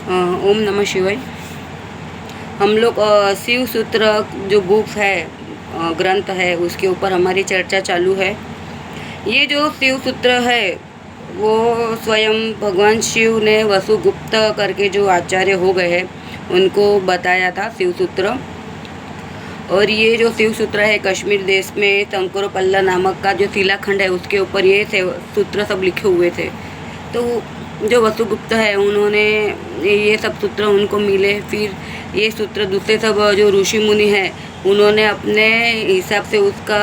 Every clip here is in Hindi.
ओम नमः शिवाय। हम लोग शिव सूत्र जो बुक है, ग्रंथ है, उसके ऊपर हमारी चर्चा चालू है। ये जो शिव सूत्र है वो स्वयं भगवान शिव ने वसुगुप्त करके जो आचार्य हो गए हैं उनको बताया था शिव सूत्र। और ये जो शिव सूत्र है कश्मीर देश में शंकरोपल्ला नामक का जो शिलाखंड है उसके ऊपर ये सूत्र सब लिखे हुए थे। तो जो वसुगुप्त है उन्होंने ये सब सूत्र उनको मिले, फिर ये सूत्र दूसरे सब जो ऋषि मुनि हैं उन्होंने अपने हिसाब से उसका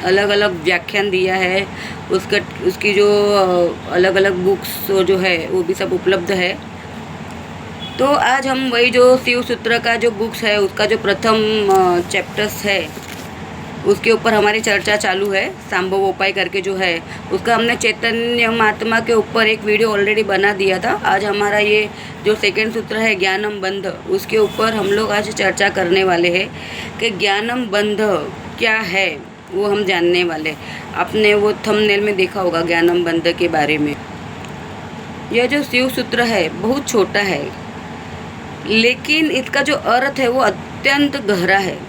अलग अलग व्याख्यान दिया है। उसकी जो अलग अलग बुक्स जो है वो भी सब उपलब्ध है। तो आज हम वही जो शिव सूत्र का जो बुक्स है उसका जो प्रथम चैप्टर्स है उसके ऊपर हमारी चर्चा चालू है। सांभवोपाय करके जो है उसका हमने चैतन्य महात्मा के ऊपर एक वीडियो ऑलरेडी बना दिया था। आज हमारा ये जो सेकंड सूत्र है ज्ञानम बंध, उसके ऊपर हम लोग आज चर्चा करने वाले हैं कि ज्ञानम बंध क्या है, वो हम जानने वाले। आपने वो थंबनेल में देखा होगा ज्ञानम बंध के बारे में। यह जो शिव सूत्र है बहुत छोटा है, लेकिन इसका जो अर्थ है वो अत्यंत गहरा है।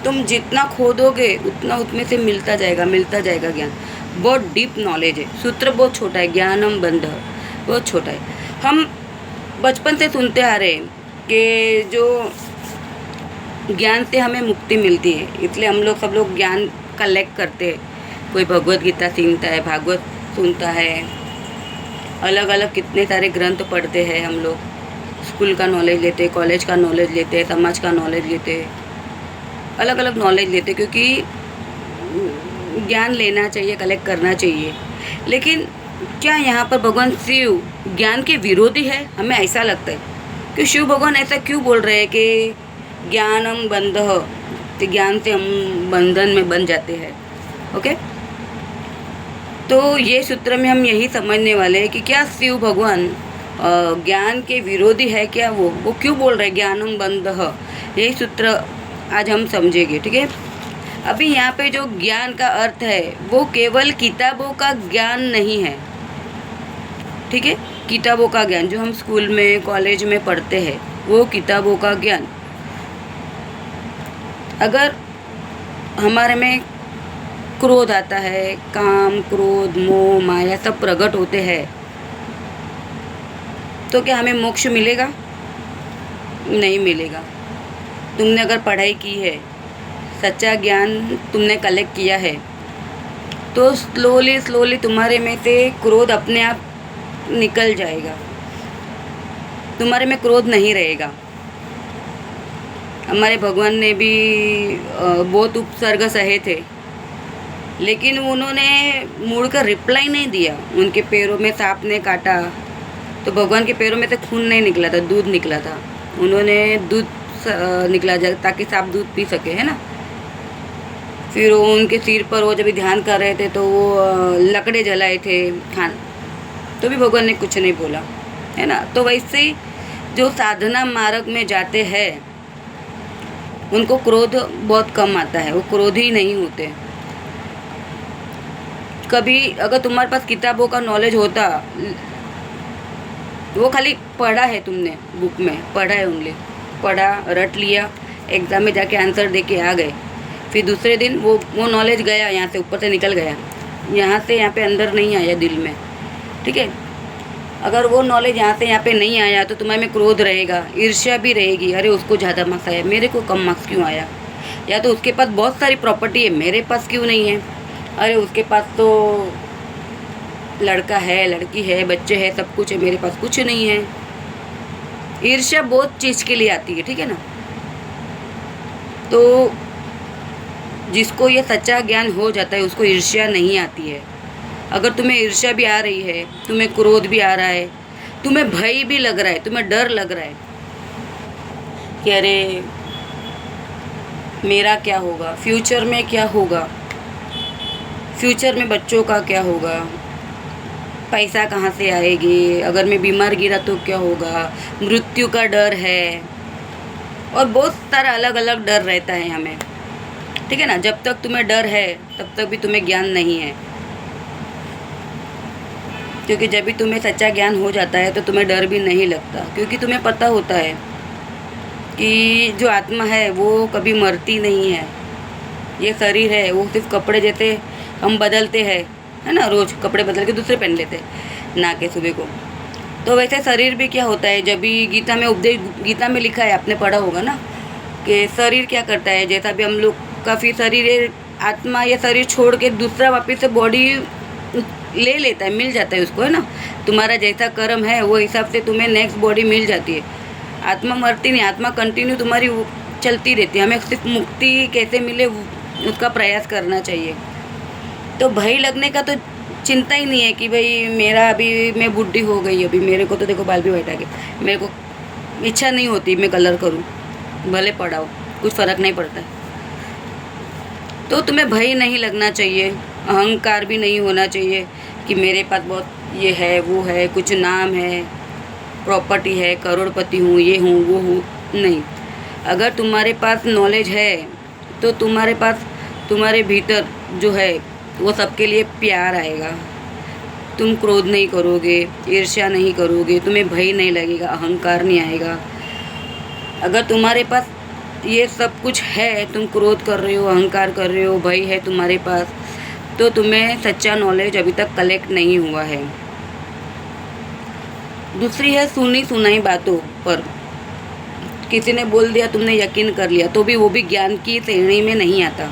तुम जितना खोदोगे उतना उसमें से मिलता जाएगा ज्ञान। बहुत डीप नॉलेज है। सूत्र बहुत छोटा है, ज्ञानम बंध बहुत छोटा है। हम बचपन से सुनते आ रहे हैं कि जो ज्ञान से हमें मुक्ति मिलती है, इसलिए हम लोग सब लोग ज्ञान कलेक्ट करते हैं। कोई भगवत गीता सुनता है, भागवत सुनता है, अलग अलग कितने सारे ग्रंथ पढ़ते हैं। हम लोग स्कूल का नॉलेज लेते हैं, कॉलेज का नॉलेज लेते हैं, समाज का नॉलेज लेते हैं, अलग अलग नॉलेज लेते हैं, क्योंकि ज्ञान लेना चाहिए, कलेक्ट करना चाहिए। लेकिन क्या यहाँ पर भगवान शिव ज्ञान के विरोधी है? हमें ऐसा लगता है कि शिव भगवान ऐसा क्यों बोल रहे हैं कि ज्ञानम बंध, तो ज्ञान से हम बंधन में बन जाते हैं। ओके, तो ये सूत्र में हम यही समझने वाले हैं कि क्या शिव भगवान ज्ञान के विरोधी है क्या? वो क्यों बोल रहे हैं ज्ञानम बंध? यही सूत्र आज हम समझेंगे, ठीक है। अभी यहाँ पे जो ज्ञान का अर्थ है वो केवल किताबों का ज्ञान नहीं है, ठीक है। किताबों का ज्ञान जो हम स्कूल में कॉलेज में पढ़ते हैं वो किताबों का ज्ञान। अगर हमारे में क्रोध आता है, काम, क्रोध, मोह, माया सब प्रकट होते हैं, तो क्या हमें मोक्ष मिलेगा? नहीं मिलेगा। तुमने अगर पढ़ाई की है, सच्चा ज्ञान तुमने कलेक्ट किया है, तो स्लोली तुम्हारे में से क्रोध अपने आप निकल जाएगा, तुम्हारे में क्रोध नहीं रहेगा। हमारे भगवान ने भी बहुत उपसर्ग सहे थे, लेकिन उन्होंने मुड़कर रिप्लाई नहीं दिया। उनके पैरों में सांप ने काटा तो भगवान के पैरों में से खून नहीं निकला था, दूध निकला था। उन्होंने दूध निकला जाए ताकि सांप दूध पी सके, है ना। फिर उनके सिर पर वो जब ध्यान कर रहे थे तो वो लकड़े जलाए थे खान, तो भी भगवान ने कुछ नहीं बोला, है ना। तो वैसे ही जो साधना मार्ग में जाते हैं उनको क्रोध बहुत कम आता है, वो क्रोधी नहीं होते। कभी अगर तुम्हारे पास किताबों का नॉलेज होता, वो खाली पढ़ा है, तुमने बुक में पढ़ा है, ओनली पढ़ा, रट लिया, एग्ज़ाम में जाके आंसर दे के आ गए, फिर दूसरे दिन वो नॉलेज गया, यहाँ से ऊपर से निकल गया, यहाँ से यहाँ पे अंदर नहीं आया दिल में, ठीक है। अगर वो नॉलेज यहाँ से यहाँ पे नहीं आया तो तुम्हारे में क्रोध रहेगा, ईर्ष्या भी रहेगी। अरे उसको ज़्यादा मार्क्स आया, मेरे को कम मार्क्स क्यों आया? या तो उसके पास बहुत सारी प्रॉपर्टी है, मेरे पास क्यों नहीं है? अरे उसके पास तो लड़का है, लड़की है, बच्चे हैं, सब कुछ है, मेरे पास कुछ नहीं है। ईर्ष्या बहुत चीज़ के लिए आती है, ठीक है ना। तो जिसको ये सच्चा ज्ञान हो जाता है उसको ईर्ष्या नहीं आती है। अगर तुम्हें ईर्ष्या भी आ रही है, तुम्हें क्रोध भी आ रहा है, तुम्हें भय भी लग रहा है, तुम्हें डर लग रहा है कि अरे मेरा क्या होगा, फ्यूचर में क्या होगा, फ्यूचर में बच्चों का क्या होगा, पैसा कहाँ से आएगी, अगर मैं बीमार गिरा तो क्या होगा, मृत्यु का डर है, और बहुत सारा अलग अलग डर रहता है हमें, ठीक है ना। जब तक तुम्हें डर है तब तक भी तुम्हें ज्ञान नहीं है। क्योंकि जब भी तुम्हें सच्चा ज्ञान हो जाता है तो तुम्हें डर भी नहीं लगता, क्योंकि तुम्हें पता होता है कि जो आत्मा है वो कभी मरती नहीं है। ये शरीर है वो सिर्फ कपड़े जैसे हम बदलते हैं, है ना, रोज़ कपड़े बदल के दूसरे पहन लेते हैं ना के सुबह को। तो वैसे शरीर भी क्या होता है, जब भी गीता में उपदेश, गीता में लिखा है, आपने पढ़ा होगा ना, कि शरीर क्या करता है। जैसा भी हम लोग काफ़ी शरीर, आत्मा या शरीर छोड़ के दूसरा वापस से बॉडी ले लेता है, मिल जाता है उसको, है ना। तुम्हारा जैसा कर्म है वो हिसाब से तुम्हें नेक्स्ट बॉडी मिल जाती है। आत्मा मरती नहीं, आत्मा कंटिन्यू तुम्हारी चलती रहती है। हमें सिर्फ मुक्ति कैसे मिले उसका प्रयास करना चाहिए। तो भय लगने का तो चिंता ही नहीं है कि भाई मेरा अभी मैं बुढ़ी हो गई, अभी मेरे को तो देखो बाल भी वाइट आ गए, मेरे को इच्छा नहीं होती मैं कलर करूं, भले पढ़ाओ, कुछ फ़र्क नहीं पड़ता। तो तुम्हें भय नहीं लगना चाहिए, अहंकार भी नहीं होना चाहिए कि मेरे पास बहुत ये है वो है, कुछ नाम है, प्रॉपर्टी है, करोड़पति हूँ, ये हूँ वो हूँ, नहीं। अगर तुम्हारे पास नॉलेज है तो तुम्हारे पास, तुम्हारे भीतर जो है वो सबके लिए प्यार आएगा। तुम क्रोध नहीं करोगे, ईर्ष्या नहीं करोगे, तुम्हें भय नहीं लगेगा, अहंकार नहीं आएगा। अगर तुम्हारे पास ये सब कुछ है, तुम क्रोध कर रहे हो, अहंकार कर रहे हो, भय है तुम्हारे पास, तो तुम्हें सच्चा नॉलेज अभी तक कलेक्ट नहीं हुआ है। दूसरी है सुनी सुनाई बातों पर, किसी ने बोल दिया तुमने यकीन कर लिया, तो भी वो भी ज्ञान की श्रेणी में नहीं आता।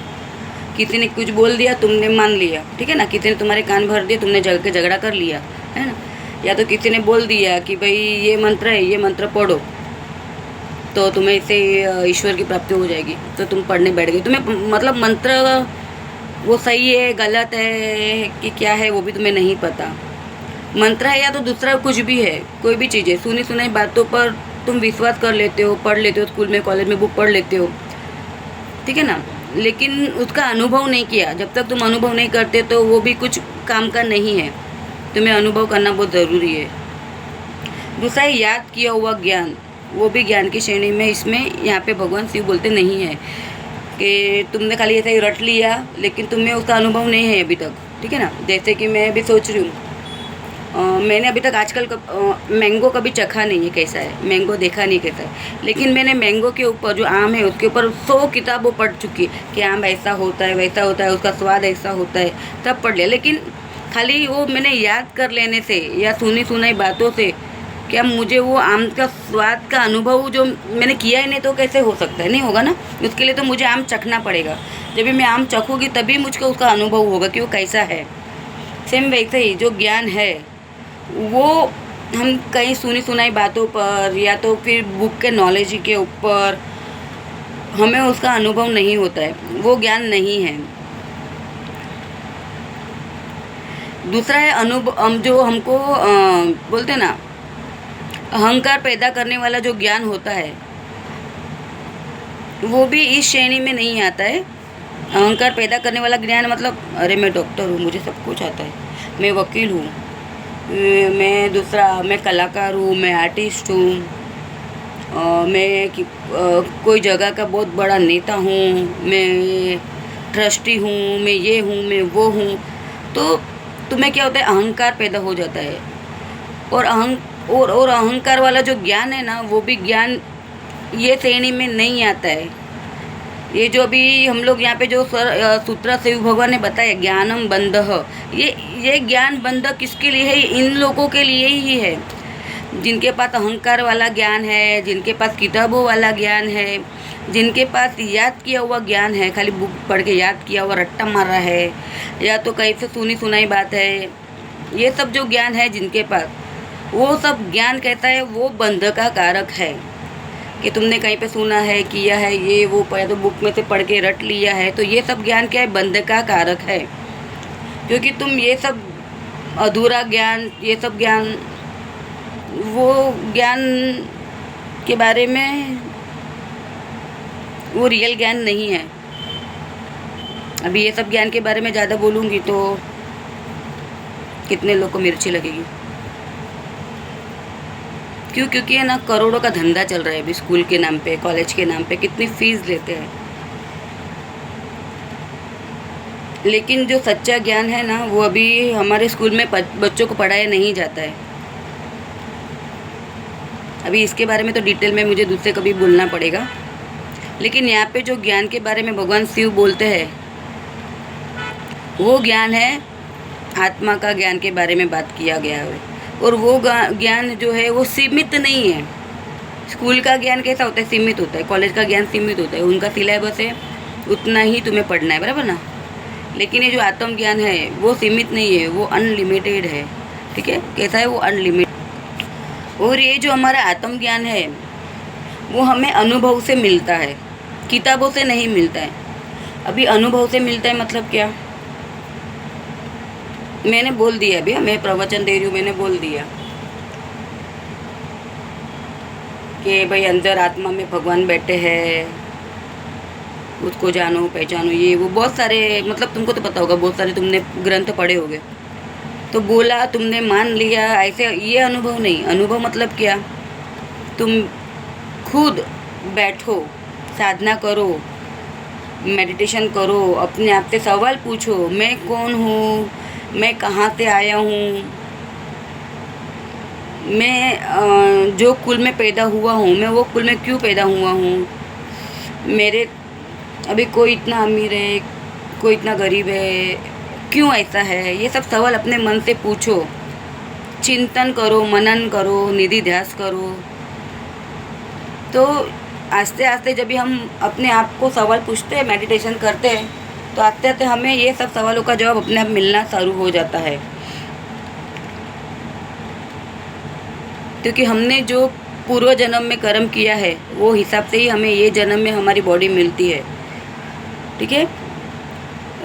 किसी ने कुछ बोल दिया तुमने मान लिया, ठीक है ना। किसी ने तुम्हारे कान भर दिए, तुमने जग के झगड़ा कर लिया, है ना। या तो किसी ने बोल दिया कि भाई ये मंत्र है, ये मंत्र पढ़ो तो तुम्हें इससे ईश्वर की प्राप्ति हो जाएगी, तो तुम पढ़ने बैठ गए। तुम्हें मतलब मंत्र वो सही है गलत है कि क्या है वो भी तुम्हें नहीं पता। मंत्र है या तो दूसरा कुछ भी है, कोई भी चीज़ है, सुनी सुनाई बातों पर तुम विश्वास कर लेते हो, पढ़ लेते हो, स्कूल में कॉलेज में बुक पढ़ लेते हो, ठीक है ना, लेकिन उसका अनुभव नहीं किया। जब तक तुम अनुभव नहीं करते तो वो भी कुछ काम का नहीं है। तुम्हें अनुभव करना बहुत ज़रूरी है। दूसरा है याद किया हुआ ज्ञान, वो भी ज्ञान की श्रेणी में, इसमें यहाँ पे भगवान शिव बोलते नहीं है कि तुमने खाली ऐसा ही रट लिया लेकिन तुम्हें उसका अनुभव नहीं है अभी तक, ठीक है ना। जैसे कि मैं अभी सोच रही हूँ, मैंने अभी तक आजकल मैंगो कभी चखा नहीं है कैसा है, मैंगो देखा नहीं कैसा है, लेकिन मैंने मैंगो के ऊपर जो आम है उसके ऊपर 100 किताबों पढ़ चुकी है कि आम ऐसा होता है, वैसा होता है, उसका स्वाद ऐसा होता है, तब पढ़ लिया। लेकिन खाली वो मैंने याद कर लेने से या सुनी सुनाई बातों से क्या मुझे वो आम का स्वाद का अनुभव जो मैंने किया ही नहीं तो कैसे हो सकता है, नहीं होगा ना। उसके लिए तो मुझे आम चखना पड़ेगा। जब भी मैं आम चखूँगी तभी मुझको उसका अनुभव होगा कि वो कैसा है। सेम वैसे ही जो ज्ञान है वो हम कहीं सुनी सुनाई बातों पर या तो फिर बुक के नॉलेज के ऊपर हमें उसका अनुभव नहीं होता है, वो ज्ञान नहीं है। दूसरा है अनुभव, जो हमको बोलते हैं ना अहंकार पैदा करने वाला जो ज्ञान होता है वो भी इस श्रेणी में नहीं आता है। अहंकार पैदा करने वाला ज्ञान मतलब अरे मैं डॉक्टर हूँ, मुझे सब कुछ आता है, मैं वकील हूँ, मैं कलाकार हूँ, मैं आर्टिस्ट हूँ, मैं कोई जगह का बहुत बड़ा नेता हूँ, मैं ट्रस्टी हूँ, मैं ये हूँ, मैं वो हूँ। तो तुम्हें क्या होता है, अहंकार पैदा हो जाता है। और अहंकार वाला जो ज्ञान है ना वो भी ज्ञान ये श्रेणी में नहीं आता है। ये जो अभी हम लोग यहाँ पे जो सूत्र शिव भगवान ने बताया ज्ञानम बंधः, ये ज्ञान बंधः किसके लिए है, इन लोगों के लिए ही है जिनके पास अहंकार वाला ज्ञान है, जिनके पास किताबों वाला ज्ञान है, जिनके पास याद किया हुआ ज्ञान है, खाली बुक पढ़ के याद किया हुआ रट्टा मार रहा है या तो कहीं से सुनी सुनाई बात है। ये सब जो ज्ञान है जिनके पास, वो सब ज्ञान कहता है वो बंध का कारक है कि तुमने कहीं पे सुना है, किया है, ये वो या तो बुक में से पढ़ के रट लिया है, तो ये सब ज्ञान क्या है, बंध का कारक है। क्योंकि तुम ये सब अधूरा ज्ञान, ये सब ज्ञान, वो ज्ञान के बारे में वो रियल ज्ञान नहीं है। अभी ये सब ज्ञान के बारे में ज़्यादा बोलूँगी तो कितने लोग को मिर्ची लगेगी। क्यों? क्योंकि है ना करोड़ों का धंधा चल रहा है अभी स्कूल के नाम पे, कॉलेज के नाम पे, कितनी फीस लेते हैं। लेकिन जो सच्चा ज्ञान है ना, वो अभी हमारे स्कूल में बच्चों को पढ़ाया नहीं जाता है। अभी इसके बारे में तो डिटेल में मुझे दूसरे कभी बोलना पड़ेगा। लेकिन यहाँ पे जो ज्ञान के बारे में भगवान शिव बोलते हैं, वो ज्ञान है आत्मा का ज्ञान के बारे में बात किया गया है। और वो ज्ञान जो है वो सीमित नहीं है। स्कूल का ज्ञान कैसा होता है? सीमित होता है। कॉलेज का ज्ञान सीमित होता है, उनका सिलेबस है, उतना ही तुम्हें पढ़ना है, बराबर ना। लेकिन ये जो आत्म ज्ञान है वो सीमित नहीं है, वो अनलिमिटेड है। ठीक है, कैसा है? वो अनलिमिटेड। और ये जो हमारा आत्म ज्ञान है वो हमें अनुभव से मिलता है, किताबों से नहीं मिलता है। अभी अनुभव से मिलता है मतलब क्या? मैंने बोल दिया अभी, मैं प्रवचन दे रही हूँ, मैंने बोल दिया कि भाई अंदर आत्मा में भगवान बैठे हैं, उसको जानो पहचानो, ये वो बहुत सारे, मतलब तुमको तो पता होगा, बहुत सारे तुमने ग्रंथ पढ़े होंगे। तो बोला, तुमने मान लिया, ऐसे ये अनुभव नहीं। अनुभव मतलब क्या? तुम खुद बैठो, साधना करो, मेडिटेशन करो, अपने आप से सवाल पूछो, मैं कौन हूँ, मैं कहाँ से आया हूँ, मैं जो कुल में पैदा हुआ हूँ, मैं वो कुल में क्यों पैदा हुआ हूँ, मेरे अभी कोई इतना अमीर है, कोई इतना गरीब है, क्यों ऐसा है? ये सब सवाल अपने मन से पूछो, चिंतन करो, मनन करो, निधि ध्यास करो। तो आस्ते आस्ते जब भी हम अपने आप को सवाल पूछते हैं, मेडिटेशन करते हैं, तो आस्ते आस्ते हमें ये सब सवालों का जवाब अपने आप मिलना शुरू हो जाता है। क्योंकि हमने जो पूर्व जन्म में कर्म किया है वो हिसाब से ही हमें ये जन्म में हमारी बॉडी मिलती है। ठीक है,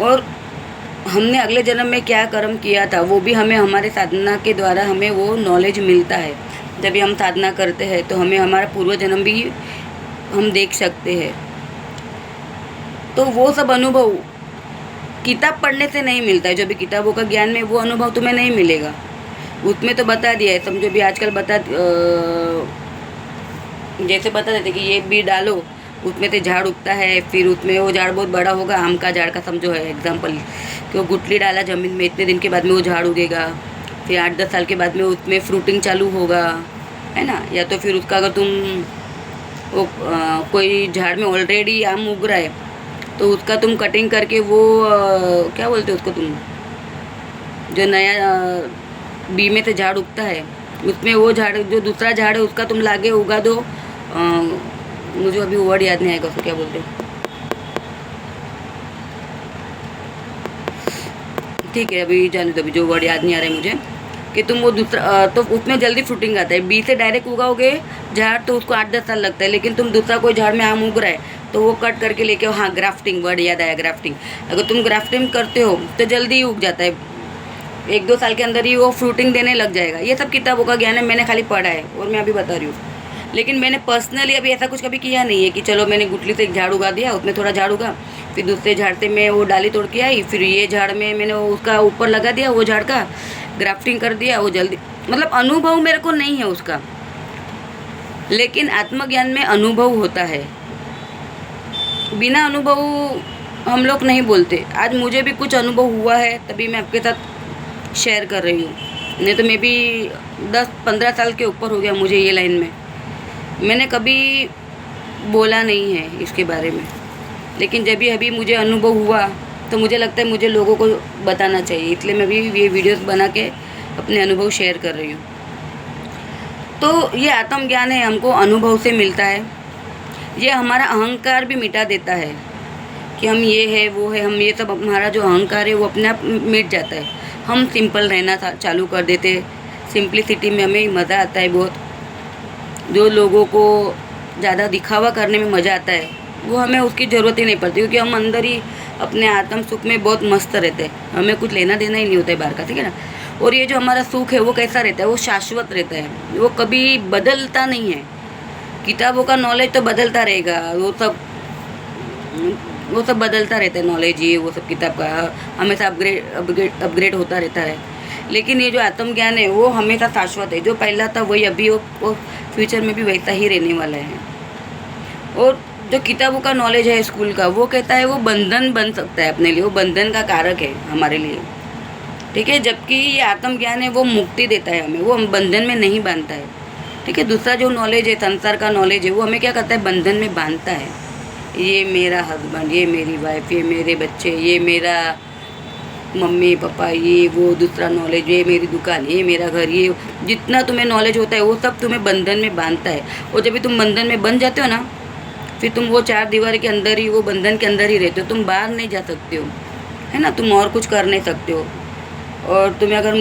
और हमने अगले जन्म में क्या कर्म किया था वो भी हमें हमारे साधना के द्वारा हमें वो नॉलेज मिलता है। जब भी हम साधना करते हैं तो हमें हमारा पूर्व जन्म भी हम देख सकते हैं। तो वो सब अनुभव किताब पढ़ने से नहीं मिलता है। जो भी किताबों का ज्ञान में वो अनुभव तुम्हें नहीं मिलेगा। उसमें तो बता दिया है, समझो भी आजकल जैसे बता देते कि ये बीज डालो, उसमें से झाड़ उगता है, फिर उसमें वो झाड़ बहुत बड़ा होगा, आम का झाड़ का समझो है एग्जाम्पल, कि वो गुठली डाला ज़मीन में, इतने दिन के बाद में वो झाड़ उगेगा, फिर 8-10 साल के बाद में उसमें फ्रूटिंग चालू होगा, है ना। या तो फिर उसका अगर तुम वो कोई झाड़ में ऑलरेडी आम उग रहा है तो उसका तुम कटिंग करके वो क्या बोलते हो उसको, तुम जो नया बी में से झाड़ उगता है उसमें वो झाड़, जो दूसरा झाड़ है उसका तुम लागे उगा दो। मुझे अभी वर्ड याद नहीं आएगा उसको क्या बोलते हैं। ठीक है, अभी जाने दो, अभी जो वर्ड याद नहीं आ रहा है मुझे, कि तुम वो दूसरा तो उसमें जल्दी फ्रूटिंग आता है। बी से डायरेक्ट उगाओगे झाड़ तो उसको 8-10 साल लगता है। लेकिन तुम दूसरा कोई झाड़ में आम उग रहा है तो वो कट करके लेके, हाँ ग्राफ्टिंग, वर्ड याद आया, ग्राफ्टिंग। अगर तुम ग्राफ्टिंग करते हो तो जल्दी ही उग जाता है, 1-2 साल के अंदर ही वो फ्रूटिंग देने लग जाएगा। ये सब किताबों का ज्ञान है, मैंने खाली पढ़ा है और मैं अभी बता रही हूँ। लेकिन मैंने पर्सनली अभी ऐसा कुछ कभी किया नहीं है कि चलो मैंने गुठली से एक झाड़ उगा दिया, उसमें थोड़ा झाड़ उगा, फिर दूसरे झाड़ से मैं वो डाली तोड़ के आई, फिर ये झाड़ में मैंने उसका ऊपर लगा दिया, वो झाड़ का ग्राफ्टिंग कर दिया, वो जल्दी, मतलब अनुभव मेरे को नहीं है उसका। लेकिन आत्मज्ञान में अनुभव होता है। बिना अनुभव हम लोग नहीं बोलते। आज मुझे भी कुछ अनुभव हुआ है तभी मैं आपके साथ शेयर कर रही हूँ, नहीं तो मैं भी 10-15 साल के ऊपर हो गया मुझे ये लाइन में। मैंने कभी बोला नहीं है इसके बारे में, लेकिन जब भी अभी मुझे अनुभव हुआ तो मुझे लगता है मुझे लोगों को बताना चाहिए, इसलिए मैं भी ये वीडियोस बना के अपने अनुभव शेयर कर रही हूँ। तो ये आत्मज्ञान है, हमको अनुभव से मिलता है। ये हमारा अहंकार भी मिटा देता है कि हम ये है वो है, हम ये सब, हमारा जो अहंकार है वो अपने आप मिट जाता है। हम सिंपल रहना चालू कर देते। सिंप्लिसिटी में हमें मज़ा आता है बहुत। जो लोगों को ज़्यादा दिखावा करने में मज़ा आता है वो हमें उसकी ज़रूरत ही नहीं पड़ती, क्योंकि हम अंदर ही अपने आत्म सुख में बहुत मस्त रहते हैं। हमें कुछ लेना देना ही नहीं होता है बाहर का, ठीक है ना। और ये जो हमारा सुख है वो कैसा रहता है, वो शाश्वत रहता है, वो कभी बदलता नहीं है। किताबों का नॉलेज तो बदलता रहेगा, वो सब बदलता रहता है नॉलेज, ये वो सब किताब का हमेशा अपग्रेड होता रहता है। लेकिन ये जो आत्मज्ञान है वो हमेशा शाश्वत है। जो पहला था वही अभी वो फ्यूचर में भी वैसा ही रहने वाला है। और जो किताबों का नॉलेज है स्कूल का, वो कहता है वो बंधन बन सकता है अपने लिए, वो बंधन का कारक है हमारे लिए, ठीक है। जबकि ये आत्मज्ञान है वो मुक्ति देता है हमें, वो हम बंधन में नहीं बांधता है, ठीक है। दूसरा जो नॉलेज है, संसार का नॉलेज है, वो हमें क्या करता है, बंधन में बांधता है। ये मेरा हस्बैंड, ये मेरी वाइफ, ये मेरे बच्चे, ये मेरा मम्मी पापा, ये वो दूसरा नॉलेज, ये मेरी दुकान, ये मेरा घर, ये जितना तुम्हें नॉलेज होता है वो सब तुम्हें बंधन में बांधता है। और जब भी तुम बंधन में बंध जाते हो ना, फिर तुम वो 4 दीवार के अंदर ही, वो बंधन के अंदर ही रहते हो, तुम बाहर नहीं जा सकते हो, है ना। तुम और कुछ कर नहीं सकते हो। और तुम्हें अगर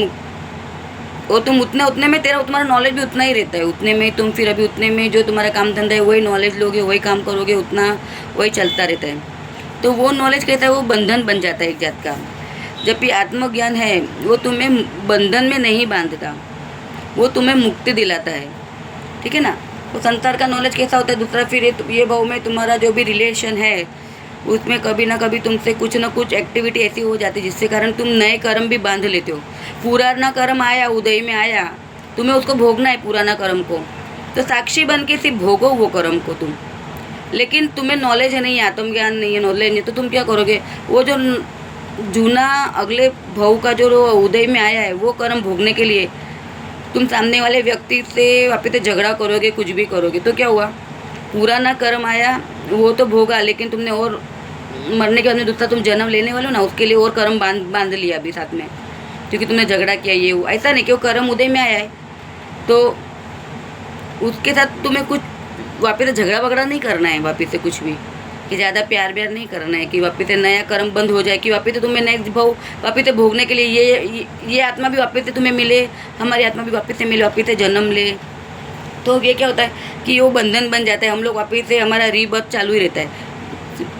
और तुम उतने में तुम्हारा नॉलेज भी उतना ही रहता है, उतने में तुम फिर अभी उतने में जो तुम्हारा काम धंधा है वही नॉलेज लोगे, वही काम करोगे, उतना वही चलता रहता है। तो वो नॉलेज कहता है वो बंधन बन जाता है एक जात का। जबकि आत्मज्ञान है वो तुम्हें बंधन में नहीं बांधता, वो तुम्हें मुक्ति दिलाता है, ठीक है ना। तो संसार का नॉलेज कैसा होता है दूसरा, फिर ये भाव में तुम्हारा जो भी रिलेशन है उसमें कभी ना कभी तुमसे कुछ ना कुछ एक्टिविटी ऐसी हो जाती है जिससे कारण तुम नए कर्म भी बांध लेते हो। पुराना कर्म आया, उदय में आया, तुम्हें उसको भोगना है पुराना कर्म को, तो साक्षी बन के सिर्फ भोगो वो कर्म को तुम। लेकिन तुम्हें नॉलेज है नहीं, आत्मज्ञान नहीं है, नॉलेज नहीं, तो तुम क्या करोगे, वो जो जूना अगले भाव का जो उदय में आया है वो कर्म भोगने के लिए तुम सामने वाले व्यक्ति से वापस से झगड़ा करोगे, कुछ भी करोगे, तो क्या हुआ, पुराना कर्म आया वो तो भोगा, लेकिन तुमने और मरने के बाद में दूसरा तुम जन्म लेने वाले हो ना, उसके लिए और कर्म बांध लिया अभी साथ में, क्योंकि तुमने झगड़ा किया, ये हुआ। ऐसा नहीं कि वो कर्म उदय में आया है तो उसके साथ तुम्हें कुछ वापस से झगड़ा वगड़ा नहीं करना है, वापस से कुछ भी कि ज़्यादा प्यार व्यार नहीं करना है कि वापस से नया कर्म बंद हो जाए, कि वापस से तुम्हें नेक्स्ट भाव वापस से भोगने के लिए ये आत्मा भी वापस से तुम्हें मिले, हमारी आत्मा भी वापस से मिले, वापस से जन्म ले। तो ये क्या होता है कि वो बंधन बन जाता है, हम लोग वापस से हमारा रीबर्थ चालू ही रहता है,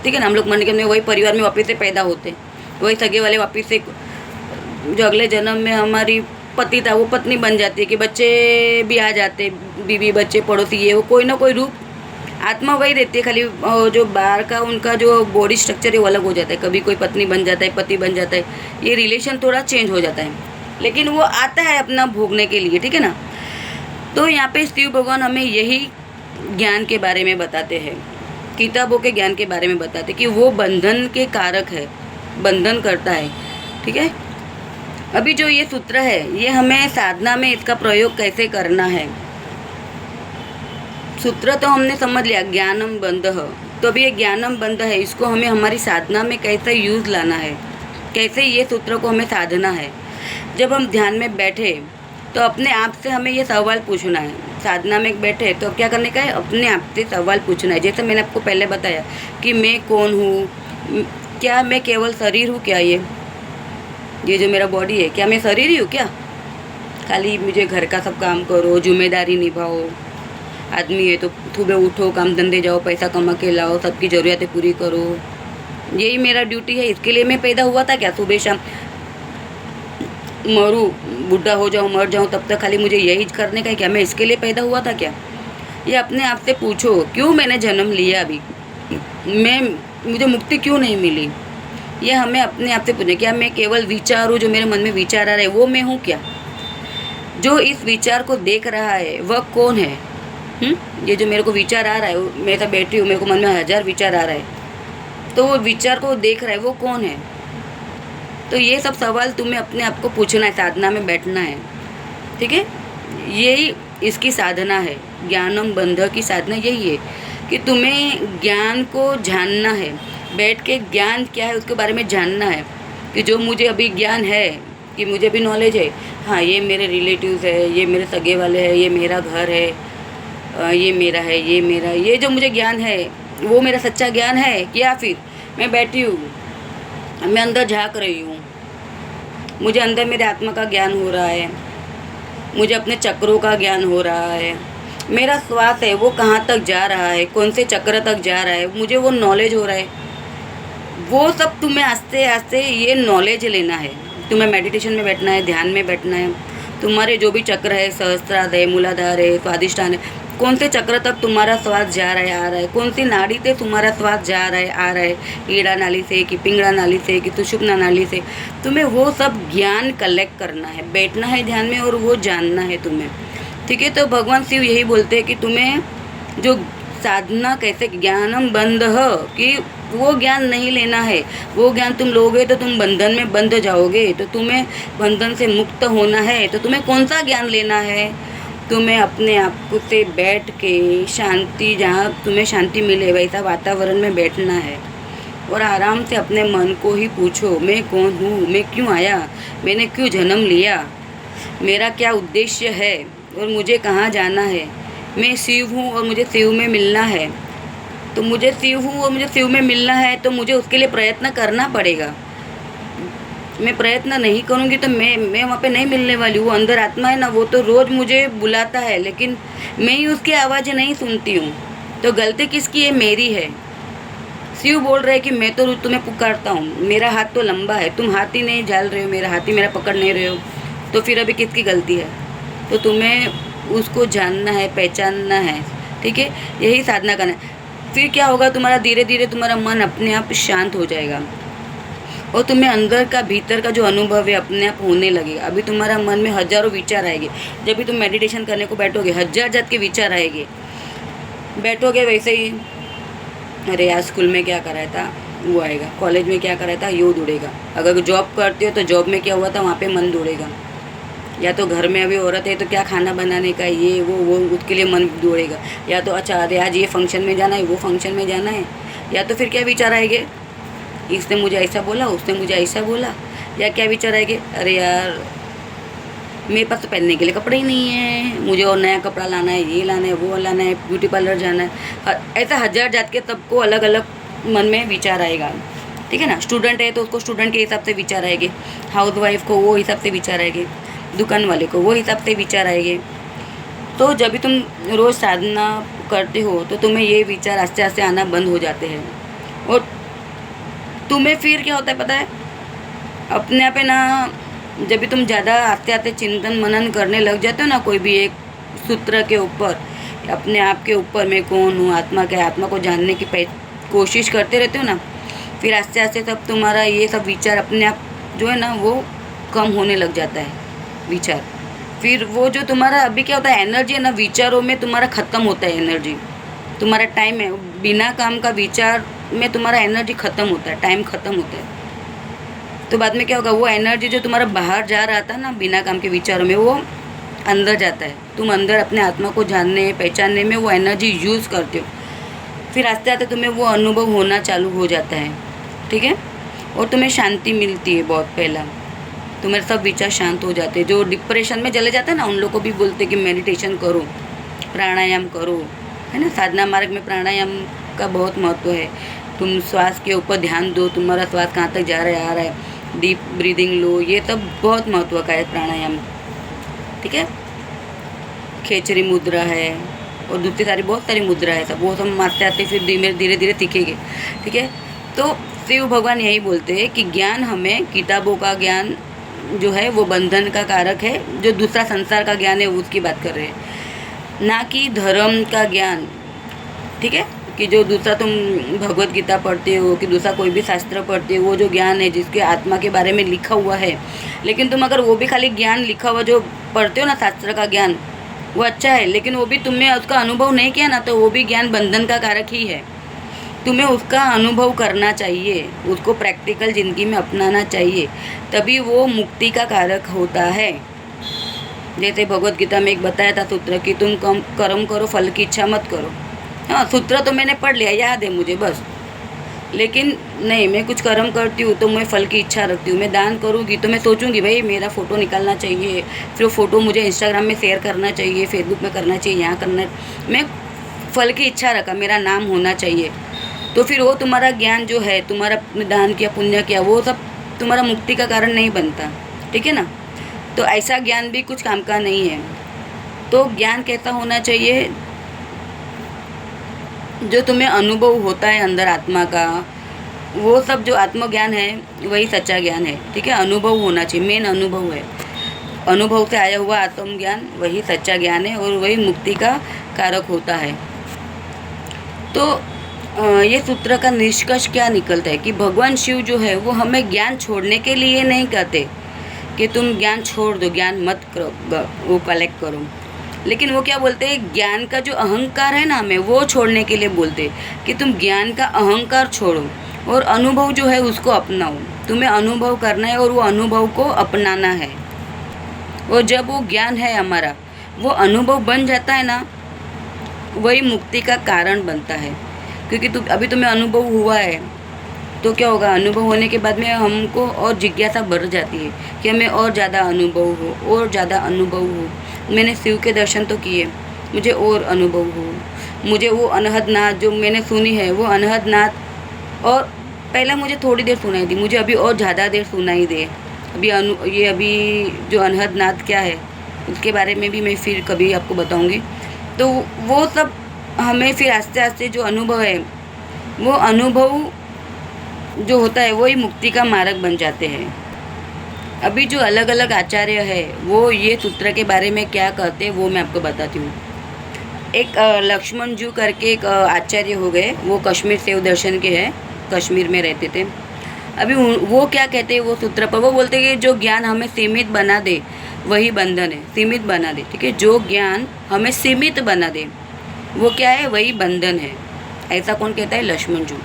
ठीक है ना। हम लोग मन के अंदर वही परिवार में वापस से पैदा होते हैं, वही सगे वाले वापस से जो अगले जन्म में हमारी पति था वो पत्नी बन जाती है, कि बच्चे भी आ जाते, बीवी बच्चे पड़ोसी, ये वो कोई ना कोई रूप, आत्मा वही रहती है, खाली जो बाहर का उनका जो बॉडी स्ट्रक्चर है वो अलग हो जाता है, कभी कोई पत्नी बन जाता है, पति बन जाता है, ये रिलेशन थोड़ा चेंज हो जाता है, लेकिन वो आता है अपना भोगने के लिए, ठीक है ना। तो यहाँ पे शिव भगवान हमें यही ज्ञान के बारे में बताते हैं, किताबों के ज्ञान के बारे में बताते हैं कि वो बंधन के कारक है, बंधन करता है, ठीक है। अभी जो ये सूत्र है ये हमें साधना में इसका प्रयोग कैसे करना है, सूत्र तो हमने समझ लिया, ज्ञानम बंध। तो अभी ये ज्ञानम बंध है, इसको हमें हमारी साधना में कैसे यूज़ लाना है, कैसे ये सूत्र को हमें साधना है। जब हम ध्यान में बैठे तो अपने आप से हमें ये सवाल पूछना है, साधना में बैठे तो क्या करने का है, अपने आप से सवाल पूछना है। जैसे मैंने आपको पहले बताया कि मैं कौन हूँ, क्या मैं केवल शरीर हूँ, क्या ये जो मेरा बॉडी है क्या मैं शरीर ही हूँ क्या, खाली मुझे घर का सब काम करो, जिम्मेदारी निभाओ, आदमी है तो सुबह उठो, काम धंधे जाओ, पैसा कमा के लाओ, सबकी ज़रूरतें पूरी करो, यही मेरा ड्यूटी है, इसके लिए मैं पैदा हुआ था क्या, सुबह शाम मरूँ, बूढ़ा हो जाऊँ, मर जाऊँ, तब तक खाली मुझे यही करने का है क्या, मैं इसके लिए पैदा हुआ था क्या। ये अपने आप से पूछो, क्यों मैंने जन्म लिया, अभी मुझे मुक्ति क्यों नहीं मिली, ये हमें अपने आप से पूछना। क्या मैं केवल विचार हूँ, जो मेरे मन में विचार आ रहा है वो मैं हूँ क्या, जो इस विचार को देख रहा है वह कौन है, ये जो मेरे को विचार आ रहा है, मैं तो बैठी हूँ, मेरे को मन में 1000 विचार आ रहा है, तो वो विचार को देख रहा है वो कौन है। तो ये सब सवाल तुम्हें अपने आप को पूछना है, साधना में बैठना है, ठीक है। यही इसकी साधना है, ज्ञानम बंध की साधना यही है कि तुम्हें ज्ञान को जानना है, बैठ के ज्ञान क्या है उसके बारे में जानना है, कि जो मुझे अभी ज्ञान है, कि मुझे भी नॉलेज है, हाँ ये मेरे रिलेटिव्स है, ये मेरे सगे वाले हैं, ये मेरा घर है, ये मेरा है, ये मेरा, ये जो मुझे ज्ञान है वो मेरा सच्चा ज्ञान है, या फिर मैं बैठी हूँ, मैं अंदर झाँक रही हूँ, मुझे अंदर मेरे आत्मा का ज्ञान हो रहा है, मुझे अपने चक्रों का ज्ञान हो रहा है, मेरा श्वास है वो कहाँ तक जा रहा है, कौन से चक्र तक जा रहा है, मुझे वो नॉलेज हो रहा है। वो सब तुम्हें आस्ते आस्ते ये नॉलेज लेना है, तुम्हें मेडिटेशन में बैठना है, ध्यान में बैठना है, तुम्हारे जो भी चक्र है, सहस्त्रार है, मूलाधार है, स्वादिष्ठान है, कौन से चक्र तक तुम्हारा श्वास जा रहा है, आ रहा है, कौन सी नाड़ी से तुम्हारा श्वास जा रहा है, आ रहा है, ईड़ा नाली से कि पिंगला नाली से कि सुषुम्ना नाली से, तुम्हें वो सब ज्ञान कलेक्ट करना है, बैठना है ध्यान में और वो जानना है तुम्हें, ठीक है। तो भगवान शिव यही बोलते हैं कि तुम्हें जो साधना कैसे, ज्ञानम बंध कि वो ज्ञान नहीं लेना है। वो ज्ञान तुम लोगे तो तुम बंधन में बंध जाओगे। तो तुम्हें बंधन से मुक्त होना है तो तुम्हें कौन सा ज्ञान लेना है? तुम्हें अपने आप को से बैठ के शांति, जहाँ तुम्हें शांति मिले वैसा वातावरण में बैठना है और आराम से अपने मन को ही पूछो, मैं कौन हूँ, मैं क्यों आया, मैंने क्यों जन्म लिया, मेरा क्या उद्देश्य है और मुझे कहाँ जाना है। मैं शिव हूँ और मुझे शिव में मिलना है। तो मुझे शिव हूँ और मुझे शिव में मिलना है तो मुझे उसके लिए प्रयत्न करना पड़ेगा। मैं प्रयत्न नहीं करूँगी तो मैं वहाँ पे नहीं मिलने वाली। वो अंदर आत्मा है ना, वो तो रोज़ मुझे बुलाता है, लेकिन मैं ही उसकी आवाज़ नहीं सुनती हूँ। तो गलती किसकी है? मेरी है। शिव बोल रहे कि मैं तो तुम्हें पुकारता हूँ, मेरा हाथ तो लंबा है, तुम हाथ ही नहीं झाल रहे हो, मेरा हाथ ही मेरा पकड़ नहीं रहे हो, तो फिर अभी किसकी गलती है? तो तुम्हें उसको जानना है, पहचानना है, ठीक है? यही साधना करना है। फिर क्या होगा? तुम्हारा धीरे धीरे तुम्हारा मन अपने आप शांत हो जाएगा और तुम्हें अंदर का, भीतर का जो अनुभव है अपने आप होने लगेगा। अभी तुम्हारा मन में हज़ारों विचार आएंगे। जब भी तुम मेडिटेशन करने को बैठोगे, हजार जात के विचार आएंगे। बैठोगे वैसे ही, अरे यार स्कूल में क्या कराया था वो आएगा, कॉलेज में क्या कराया था यो दौड़ेगा। अगर जॉब करते हो तो जॉब में क्या हुआ था वहाँ पे मन दौड़ेगा। या तो घर में अभी औरत है तो क्या खाना बनाने का, ये वो उसके लिए मन दौड़ेगा। या तो अच्छा अरे आज ये फंक्शन में जाना है, वो फंक्शन में जाना है। या तो फिर क्या विचार आएंगे? इसने मुझे ऐसा बोला, उसने मुझे ऐसा बोला। या क्या विचार आएंगे? अरे यार मेरे पास तो पहनने के लिए कपड़े ही नहीं है, मुझे और नया कपड़ा लाना है, ये लाना है, वो लाना है, ब्यूटी पार्लर जाना है। ऐसा हजार जात के सबको अलग अलग मन में विचार आएगा, ठीक है ना? स्टूडेंट है तो उसको स्टूडेंट के हिसाब से विचार आएंगे, हाउस वाइफ को वो हिसाब से विचार आएंगे, दुकान वाले को वो हिसाब से विचार आएंगे। तो जब भी तुम रोज़ साधना करते हो तो तुम्हें ये विचार आस्ते आस्ते आना बंद हो जाते हैं। और तुम्हें फिर क्या होता है पता है? अपने आप है ना, जब भी तुम ज़्यादा आते आते चिंतन मनन करने लग जाते हो ना कोई भी एक सूत्र के ऊपर, अपने आप के ऊपर, मैं कौन हूँ, आत्मा क्या है, आत्मा को जानने की कोशिश करते रहते हो ना, फिर आस्ते आस्ते सब तुम्हारा ये सब विचार अपने आप जो है ना वो कम होने लग जाता है विचार। फिर वो जो तुम्हारा अभी क्या होता है एनर्जी है ना, विचारों में तुम्हारा ख़त्म होता है एनर्जी। तुम्हारा टाइम है, बिना काम का विचार में तुम्हारा एनर्जी ख़त्म होता है, टाइम ख़त्म होता है। तो बाद में क्या होगा? वो एनर्जी जो तुम्हारा बाहर जा रहा था ना बिना काम के विचारों में, वो अंदर जाता है। तुम अंदर अपने आत्मा को जानने पहचानने में वो एनर्जी यूज़ करते हो। फिर आस्ते आस्ते तुम्हें वो अनुभव होना चालू हो जाता है, ठीक है? और तुम्हें शांति मिलती है। बहुत पहला तुम्हारे सब विचार शांत हो जाते हैं। जो डिप्रेशन में चले जाते हैं ना उन लोगों को भी बोलते कि मेडिटेशन करो, प्राणायाम करो, है ना? साधना मार्ग में प्राणायाम का बहुत महत्व है। तुम श्वास के ऊपर ध्यान दो, तुम्हारा श्वास कहाँ तक जा रहा है, आ रहा है, डीप ब्रीदिंग लो, ये सब बहुत महत्व का है प्राणायाम, ठीक है? खेचरी मुद्रा है और दूसरी सारी बहुत सारी मुद्रा है, सब वो सब आते आते फिर धीरे धीरे सीखेंगे, ठीक है? तो शिव भगवान यही बोलते हैं कि ज्ञान, हमें किताबों का ज्ञान जो है वो बंधन का कारक है। जो दूसरा संसार का ज्ञान है उसकी बात कर रहे हैं, ना कि धर्म का ज्ञान, ठीक है? कि जो दूसरा तुम भगवत गीता पढ़ते हो कि दूसरा कोई भी शास्त्र पढ़ते हो, वो जो ज्ञान है जिसके आत्मा के बारे में लिखा हुआ है, लेकिन तुम अगर वो भी खाली ज्ञान लिखा हुआ जो पढ़ते हो ना, शास्त्र का ज्ञान, वो अच्छा है, लेकिन वो भी तुमने उसका अनुभव नहीं किया ना, तो वो भी ज्ञान बंधन का कारक ही है। तुम्हें उसका अनुभव करना चाहिए, उसको प्रैक्टिकल ज़िंदगी में अपनाना चाहिए, तभी वो मुक्ति का कारक होता है। जैसे भगवत गीता में एक बताया था सूत्र कि तुम कर्म करो, फल की इच्छा मत करो। हाँ, सूत्र तो मैंने पढ़ लिया, याद है मुझे बस, लेकिन नहीं, मैं कुछ कर्म करती हूँ तो मैं फल की इच्छा रखती हूँ। मैं दान करूँगी तो मैं सोचूंगी भाई मेरा फ़ोटो निकालना चाहिए, फिर वो फ़ोटो मुझे इंस्टाग्राम में शेयर करना चाहिए, फेसबुक में करना चाहिए, यहाँ करना। मैं फल की इच्छा रखा, मेरा नाम होना चाहिए, तो फिर वो तुम्हारा ज्ञान जो है, तुम्हारा दान किया, पुण्य किया, वो सब तुम्हारा मुक्ति का कारण नहीं बनता, ठीक है ना? तो ऐसा ज्ञान भी कुछ काम का नहीं है। तो ज्ञान कैसा होना चाहिए? जो तुम्हें अनुभव होता है अंदर आत्मा का, वो सब जो आत्मज्ञान है वही सच्चा ज्ञान है, ठीक है? अनुभव होना चाहिए, मेन अनुभव है। अनुभव से आया हुआ आत्मज्ञान वही सच्चा ज्ञान है और वही मुक्ति का कारक होता है। तो ये सूत्र का निष्कर्ष क्या निकलता है कि भगवान शिव जो है वो हमें ज्ञान छोड़ने के लिए नहीं कहते कि तुम ज्ञान छोड़ दो, ज्ञान मत करो, वो कलेक्ट करो। लेकिन वो क्या बोलते हैं, ज्ञान का जो अहंकार है ना हमें वो छोड़ने के लिए बोलते कि तुम ज्ञान का अहंकार छोड़ो और अनुभव जो है उसको अपनाओ। तुम्हें अनुभव करना है और वो अनुभव को अपनाना है। और जब वो ज्ञान है हमारा, वो अनुभव बन जाता है ना, वही मुक्ति का कारण बनता है। क्योंकि अभी तुम्हें अनुभव हुआ है तो क्या होगा, अनुभव होने के बाद में हमको और जिज्ञासा बढ़ जाती है कि हमें और ज़्यादा अनुभव हो, और ज़्यादा अनुभव हो। मैंने शिव के दर्शन तो किए, मुझे और अनुभव हो, मुझे वो अनहद नाथ जो मैंने सुनी है वो अनहद नाथ और पहले मुझे थोड़ी देर सुनाई दी, मुझे अभी और ज़्यादा देर सुनाई दे। अभी जो अनहद नाथ क्या है उसके बारे में भी मैं फिर कभी आपको बताऊँगी। तो वो सब हमें फिर आस्ते आस्ते जो अनुभव है, वो अनुभव जो होता है वही मुक्ति का मार्ग बन जाते हैं। अभी जो अलग अलग आचार्य है वो ये सूत्र के बारे में क्या कहते हैं वो मैं आपको बताती हूँ। एक लक्ष्मण जू करके एक आचार्य हो गए, वो कश्मीर सेव दर्शन के हैं, कश्मीर में रहते थे। अभी वो क्या कहते हैं वो सूत्र पर, वो बोलते हैं कि जो ज्ञान हमें सीमित बना दे वही बंधन है, सीमित बना दे, ठीक है। जो ज्ञान हमें सीमित बना दे वो क्या है, वही बंधन है। ऐसा कौन कहता है, लक्ष्मण जू।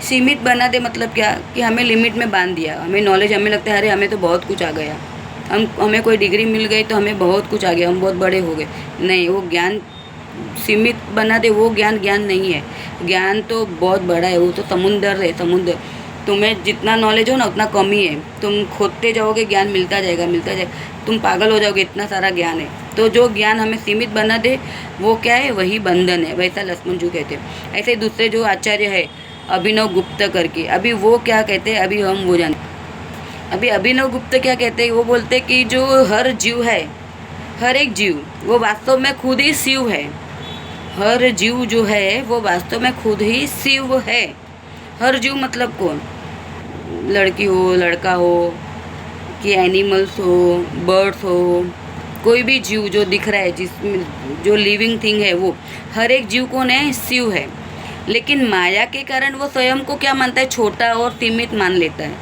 सीमित बना दे मतलब क्या, कि हमें लिमिट में बांध दिया। हमें नॉलेज, हमें लगता है अरे हमें तो बहुत कुछ आ गया, हमें कोई डिग्री मिल गई तो हमें बहुत कुछ आ गया, हम बहुत बड़े हो गए। नहीं, वो ज्ञान सीमित बना दे, वो ज्ञान नहीं है। ज्ञान तो बहुत बड़ा है, वो तो समुंदर है, समुद्र। तुम्हें जितना नॉलेज हो ना उतना कम ही है। तुम खोदते जाओगे ज्ञान मिलता जाएगा, तुम पागल हो जाओगे, इतना सारा ज्ञान है। तो जो ज्ञान हमें सीमित बना दे वो क्या है, वही बंधन है। वैसा लक्ष्मण जू कहते हैं। ऐसे दूसरे जो आचार्य है अभिनव गुप्त करके, अभी वो क्या कहते हैं, अभी हम वो जानते। अभी अभिनव गुप्त क्या कहते हैं, वो बोलते हैं कि जो हर जीव है, हर एक जीव वो वास्तव में खुद ही शिव है। हर जीव जो है वो वास्तव में खुद ही शिव है। हर जीव मतलब कौन, लड़की हो, लड़का हो, कि एनिमल्स हो, बर्ड्स हो, कोई भी जीव जो दिख रहा है, जिसमें जो लिविंग थिंग है, वो हर एक जीव कौन है, शिव है। लेकिन माया के कारण वो स्वयं को क्या मानता है, छोटा और सीमित मान लेता है,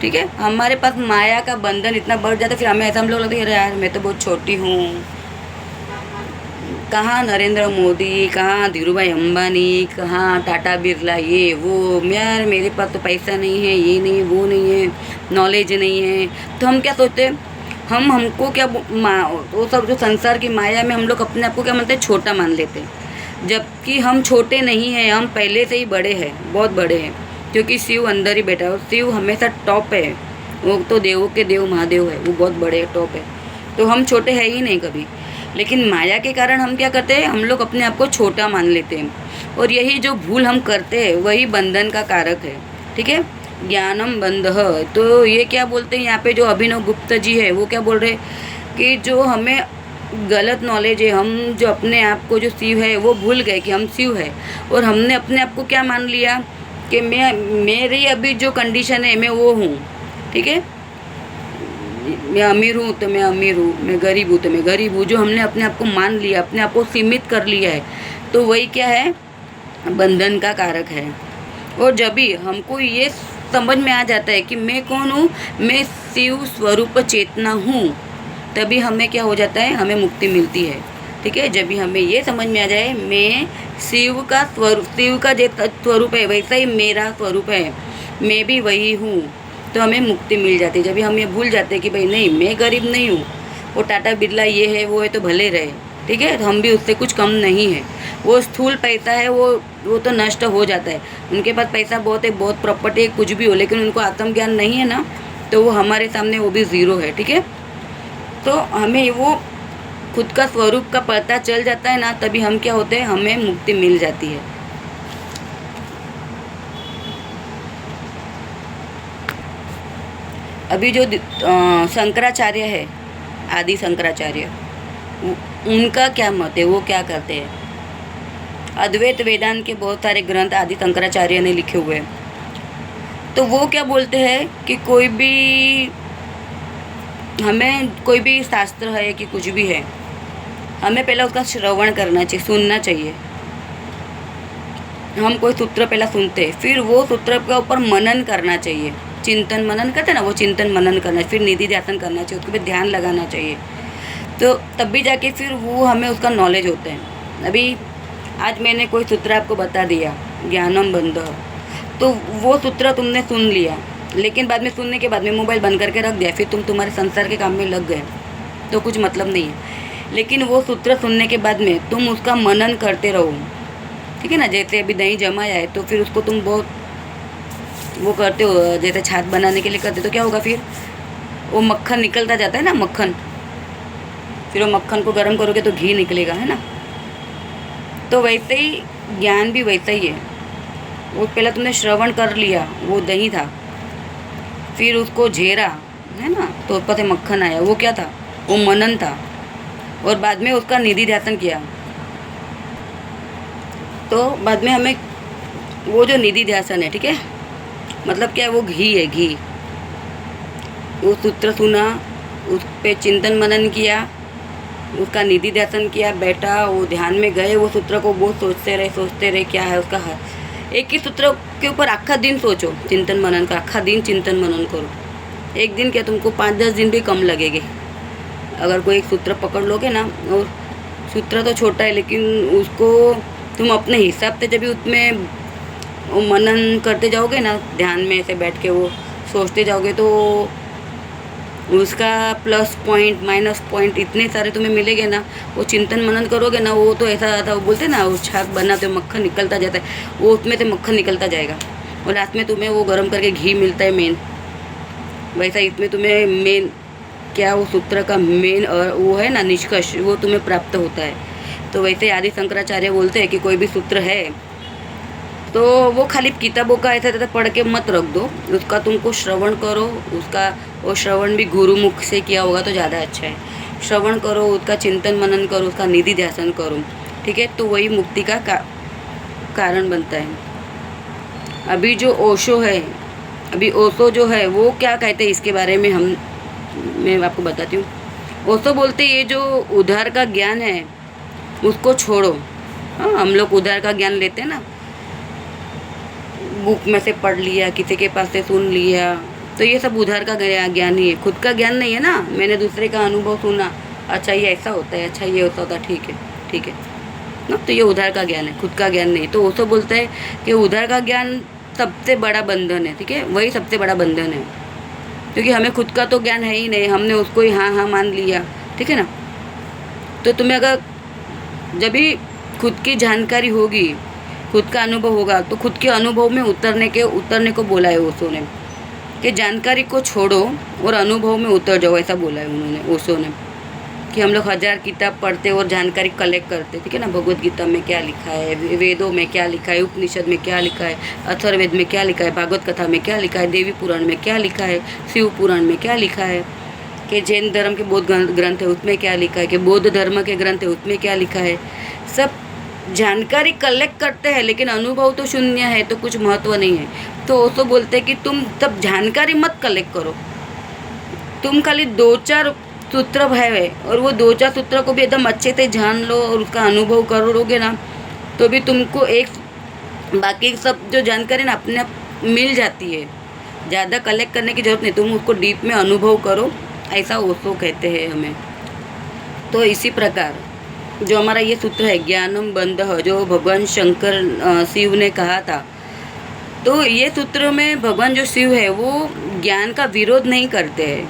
ठीक है। हमारे पास माया का बंधन इतना बढ़ जाता है, फिर हम लोग लगता है यार मैं तो बहुत छोटी हूँ। कहाँ नरेंद्र मोदी, कहाँ धीरूभाई अंबानी, कहाँ टाटा बिरला, ये वो, यार मेरे पास तो पैसा नहीं है, ये नहीं है, वो नहीं है, नॉलेज नहीं है। तो हम क्या सोचते हैं, हमको क्या वो सब जो संसार की माया में हम लोग अपने आप को क्या मानते हैं, छोटा मान लेते हैं। जबकि हम छोटे नहीं हैं, हम पहले से ही बड़े हैं, बहुत बड़े हैं। क्योंकि शिव अंदर ही बैठा है, शिव हमेशा टॉप है। वो तो देवों के देव महादेव है, वो बहुत बड़े टॉप है। तो हम छोटे हैं ही नहीं कभी। लेकिन माया के कारण हम क्या करते हैं, हम लोग अपने आप को छोटा मान लेते हैं। और यही जो भूल हम करते हैं वही बंधन का कारक है, ठीक है। ज्ञानम बंध। तो ये क्या बोलते हैं यहाँ पे जो अभिनव गुप्त जी है, वो क्या बोल रहे हैं कि जो हमें गलत नॉलेज है, हम जो अपने आप को जो शिव है वो भूल गए कि हम शिव है। और हमने अपने आप को क्या मान लिया कि मेरी अभी जो कंडीशन है मैं वो हूँ, ठीक है। मैं अमीर हूँ तो मैं अमीर हूँ, मैं गरीब हूँ तो मैं गरीब हूँ। जो हमने अपने आप को मान लिया, अपने आप को सीमित कर लिया है, तो वही क्या है, बंधन का कारक है। और जब भी हमको ये समझ में आ जाता है कि मैं कौन हूँ, मैं शिव स्वरूप चेतना हूँ, तभी हमें क्या हो जाता है, हमें मुक्ति मिलती है, ठीक है। जब भी हमें ये समझ में आ जाए मैं शिव का स्वरूप, शिव का जो स्वरूप है वैसा ही मेरा स्वरूप है, मैं भी वही हूँ, तो हमें मुक्ति मिल जाती है। जब भी हम ये भूल जाते हैं कि भाई नहीं मैं गरीब नहीं हूँ, वो टाटा बिरला ये है वो है तो भले रहे, ठीक है, तो हम भी उससे कुछ कम नहीं है। वो स्थूल पैसा है, वो तो नष्ट हो जाता है। उनके पास पैसा बहुत है, बहुत प्रॉपर्टी है, कुछ भी हो, लेकिन उनको आत्मज्ञान नहीं है ना, तो वो हमारे सामने वो भी ज़ीरो है, ठीक है। तो हमें वो खुद का स्वरूप का पता चल जाता है ना, तभी हम क्या होते हैं, हमें मुक्ति मिल जाती है। अभी जो शंकराचार्य है, आदि शंकराचार्य, उनका क्या मत है, वो क्या करते हैं। अद्वैत वेदांत के बहुत सारे ग्रंथ आदि शंकराचार्य ने लिखे हुए हैं। तो वो क्या बोलते हैं कि हमें कोई भी शास्त्र है कि कुछ भी है, हमें पहले उसका श्रवण करना चाहिए, सुनना चाहिए। हम कोई सूत्र पहला सुनते, फिर वो सूत्र के ऊपर मनन करना चाहिए, चिंतन मनन करते ना, वो चिंतन मनन करना, फिर निधि ध्यान करना चाहिए, उसके पे ध्यान लगाना चाहिए। तो तब भी जाके फिर वो हमें उसका नॉलेज होता है। अभी आज मैंने कोई सूत्र आपको बता दिया, ज्ञानम बंधः, तो वो सूत्र तुमने सुन लिया, लेकिन बाद में सुनने के बाद में मोबाइल बंद करके रख दिया, फिर तुम तुम्हारे संसार के काम में लग गए, तो कुछ मतलब नहीं है। लेकिन वो सूत्र सुनने के बाद में तुम उसका मनन करते रहो, ठीक है ना। जैसे अभी दही जमाया है तो फिर उसको तुम बहुत वो करते हो, जैसे छाछ बनाने के लिए करते, तो क्या होगा, फिर वो मक्खन निकलता जाता है ना, मक्खन, फिर वो मक्खन को गर्म करोगे तो घी निकलेगा, है ना। तो वैसे ही ज्ञान भी वैसा ही है। वो पहले तुमने श्रवण कर लिया, वो दही था, फिर उसको झेरा, है ना, तो ऊपर से मक्खन आया, वो क्या था, वो मनन था, और बाद में उसका निधि ध्यान किया। तो बाद में हमें वो जो निधि ध्यान है, ठीक है, मतलब क्या है, वो घी है, घी। वो सूत्र सुना, उस पर चिंतन मनन किया, उसका निधि ध्यान किया, बैठा, वो ध्यान में गए, वो सूत्र को बहुत सोचते रहे क्या है उसका हाल। एक ही सूत्र के ऊपर आखा दिन सोचो, चिंतन मनन का आखा दिन चिंतन मनन करो। एक दिन क्या, तुमको 5-10 दिन भी कम लगेंगे अगर कोई एक सूत्र पकड़ लोगे ना। और सूत्र तो छोटा है, लेकिन उसको तुम अपने हिसाब से जब भी उसमें वो मनन करते जाओगे ना, ध्यान में ऐसे बैठ के वो सोचते जाओगे, तो उसका प्लस पॉइंट माइनस पॉइंट इतने सारे तुम्हें मिलेंगे ना। वो चिंतन मनन करोगे ना, वो तो ऐसा आता, वो बोलते ना, वो छाछ बनाते हो, मक्खन निकलता जाता है, वो उसमें से मक्खन निकलता जाएगा, और लास्ट में तुम्हें वो गर्म करके घी मिलता है मेन। वैसा इसमें तुम्हें मेन क्या, वो सूत्र का मेन और वो है ना निष्कर्ष, वो तुम्हें प्राप्त होता है। तो वैसे आदि शंकराचार्य बोलते हैं कि कोई भी सूत्र है तो वो खाली किताबों का ऐसा तैसा पढ़ के मत रख दो, उसका तुमको श्रवण करो, उसका वो श्रवण भी गुरुमुख से किया होगा तो ज़्यादा अच्छा है। श्रवण करो, उसका चिंतन मनन करो, उसका निधि ध्यान करो, ठीक है, तो वही मुक्ति का कारण बनता है। अभी जो ओशो है, अभी ओशो जो है वो क्या कहते हैं इसके बारे में मैं आपको बताती हूँ। ओशो बोलते ये जो उधार का ज्ञान है उसको छोड़ो। हाँ, हम लोग उधार का ज्ञान लेते हैं ना, बुक में से पढ़ लिया, किसी के पास से सुन लिया, तो ये सब उधार का ज्ञान ही है, खुद का ज्ञान नहीं है ना। मैंने दूसरे का अनुभव सुना, अच्छा ये ऐसा होता है, अच्छा ये होता होता, ठीक है ना, तो ये उधार का ज्ञान है, खुद का ज्ञान नहीं। तो वो तो बोलता है कि उधार का ज्ञान सबसे बड़ा बंधन है, ठीक है, वही सबसे बड़ा बंधन है, क्योंकि हमें खुद का तो ज्ञान है ही नहीं, हमने उसको ही हाँ हाँ मान लिया, ठीक है ना। तो तुम्हें अगर जब भी खुद की जानकारी होगी, खुद का अनुभव होगा, तो खुद के अनुभव में उतरने को बोला है ओशो ने, कि जानकारी को छोड़ो और अनुभव में उतर जाओ, ऐसा बोला है उन्होंने, ओशो ने, कि हम लोग 1000 किताब पढ़ते और जानकारी कलेक्ट करते, ठीक है ना। भगवद गीता में क्या लिखा है, वेदों में क्या लिखा है, उपनिषद में क्या लिखा है, अथर्ववेद में क्या लिखा है, भागवत कथा में क्या लिखा है, देवी पुराण में क्या लिखा है, शिव पुराण में क्या लिखा है, कि जैन धर्म के बौद्ध ग्रंथ है उसमें क्या लिखा है, कि बौद्ध धर्म के ग्रंथ है उसमें क्या लिखा है। सब जानकारी कलेक्ट करते हैं, लेकिन अनुभव तो शून्य है, तो कुछ महत्व नहीं है। तो वो तो बोलते हैं कि तुम तब जानकारी मत कलेक्ट करो, तुम खाली 2-4 सूत्र है, और वो 2-4 सूत्र को भी एकदम अच्छे से जान लो और उसका अनुभव करोगे ना, तो भी तुमको एक बाकी सब जो जानकारी ना अपने आप मिल जाती है। ज़्यादा कलेक्ट करने की ज़रूरत नहीं, तुम उसको डीप में अनुभव करो, ऐसा ओशो कहते हैं हमें। तो इसी प्रकार जो हमारा ये सूत्र है ज्ञानम बंधः, जो भगवान शंकर शिव ने कहा था, तो ये सूत्र में भगवान जो शिव है वो ज्ञान का विरोध नहीं करते हैं,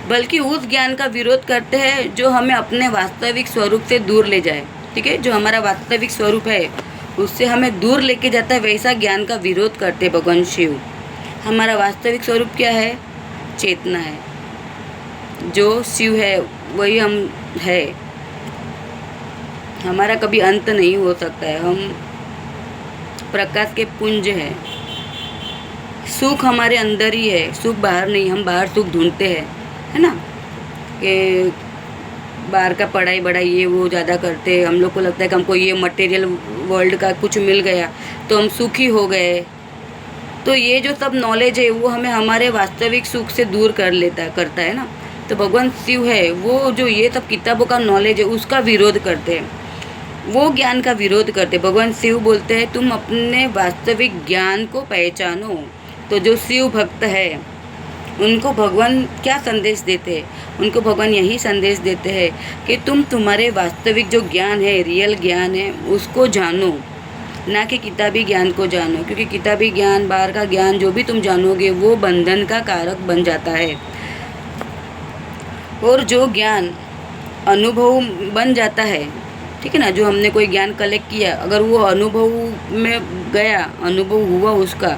बल्कि उस ज्ञान का विरोध करते हैं जो हमें अपने वास्तविक स्वरूप से दूर ले जाए, ठीक है। जो हमारा वास्तविक स्वरूप है उससे हमें दूर लेके जाता है, वैसा ज्ञान का विरोध करते हैं भगवान शिव। हमारा वास्तविक स्वरूप क्या है, चेतना है, जो शिव है वही हम है, हमारा कभी अंत नहीं हो सकता है, हम प्रकाश के पुंज है। सुख हमारे अंदर ही है, सुख बाहर नहीं, हम बाहर सुख ढूंढते हैं, है ना, कि बाहर का पढ़ाई बढ़ाई ये वो ज़्यादा करते हैं, हम लोग को लगता है कि हमको ये मटेरियल वर्ल्ड का कुछ मिल गया तो हम सुखी हो गए। तो ये जो सब नॉलेज है वो हमें हमारे वास्तविक सुख से दूर करता है ना। तो भगवान शिव है वो जो ये सब किताबों का नॉलेज है उसका विरोध करते हैं, वो ज्ञान का विरोध करते। भगवान शिव बोलते हैं तुम अपने वास्तविक ज्ञान को पहचानो। तो जो शिव भक्त है उनको भगवान क्या संदेश देते हैं? उनको भगवान यही संदेश देते हैं कि तुम तुम्हारे वास्तविक जो ज्ञान है, रियल ज्ञान है, उसको जानो, ना कि किताबी ज्ञान को जानो, क्योंकि किताबी ज्ञान, बाहर का ज्ञान जो भी तुम जानोगे वो बंधन का कारक बन जाता है। और जो ज्ञान अनुभव बन जाता है, ठीक है ना, जो हमने कोई ज्ञान कलेक्ट किया, अगर वो अनुभव में गया, अनुभव हुआ उसका,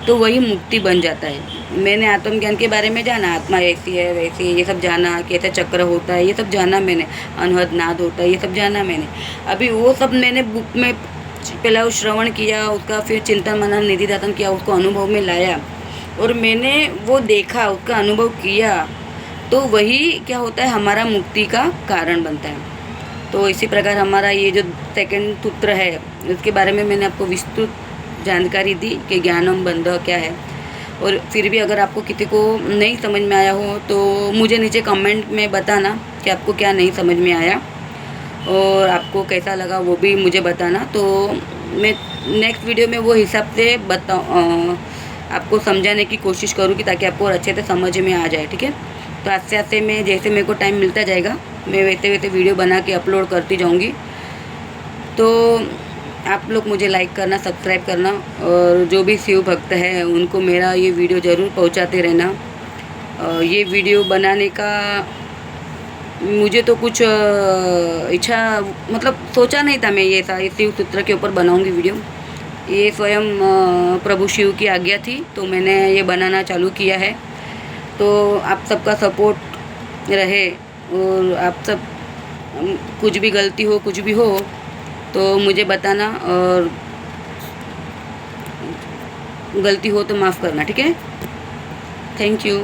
तो वही मुक्ति बन जाता है। मैंने आत्मज्ञान के बारे में जाना, आत्मा ऐसी है वैसी है, ये सब जाना, कैसा चक्र होता है, ये सब जाना मैंने, अनहद नाद होता है, ये सब जाना मैंने। अभी वो सब मैंने बुक में पहला वो श्रवण किया, उसका फिर चिंतन मनन निधिध्यासन किया, उसको अनुभव में लाया और मैंने वो देखा, उसका अनुभव किया, तो वही क्या होता है, हमारा मुक्ति का कारण बनता है। तो इसी प्रकार हमारा ये जो सेकंड सूत्र है, उसके बारे में मैंने आपको विस्तृत जानकारी दी कि ज्ञानम बंध क्या है। और फिर भी अगर आपको किसी को नहीं समझ में आया हो तो मुझे नीचे कमेंट में बताना कि आपको क्या नहीं समझ में आया और आपको कैसा लगा, वो भी मुझे बताना। तो मैं नेक्स्ट वीडियो में वो हिसाब से आपको समझाने की कोशिश करूँगी, ताकि आपको और अच्छे से समझ में आ जाए, ठीक है। तो आस्ते आस्ते मैं, जैसे मेरे को टाइम मिलता जाएगा, मैं वैसे वैसे वीडियो बना के अपलोड करती जाऊँगी। तो आप लोग मुझे लाइक करना, सब्सक्राइब करना, और जो भी शिव भक्त है उनको मेरा ये वीडियो ज़रूर पहुंचाते रहना। ये वीडियो बनाने का मुझे तो कुछ इच्छा, मतलब सोचा नहीं था मैं ये शिव सूत्र के ऊपर बनाऊंगी वीडियो। ये स्वयं प्रभु शिव की आज्ञा थी, तो मैंने ये बनाना चालू किया है। तो आप सबका सपोर्ट रहे, और आप सब, कुछ भी गलती हो, कुछ भी हो तो मुझे बताना, और गलती हो तो माफ़ करना, ठीक है। Thank you.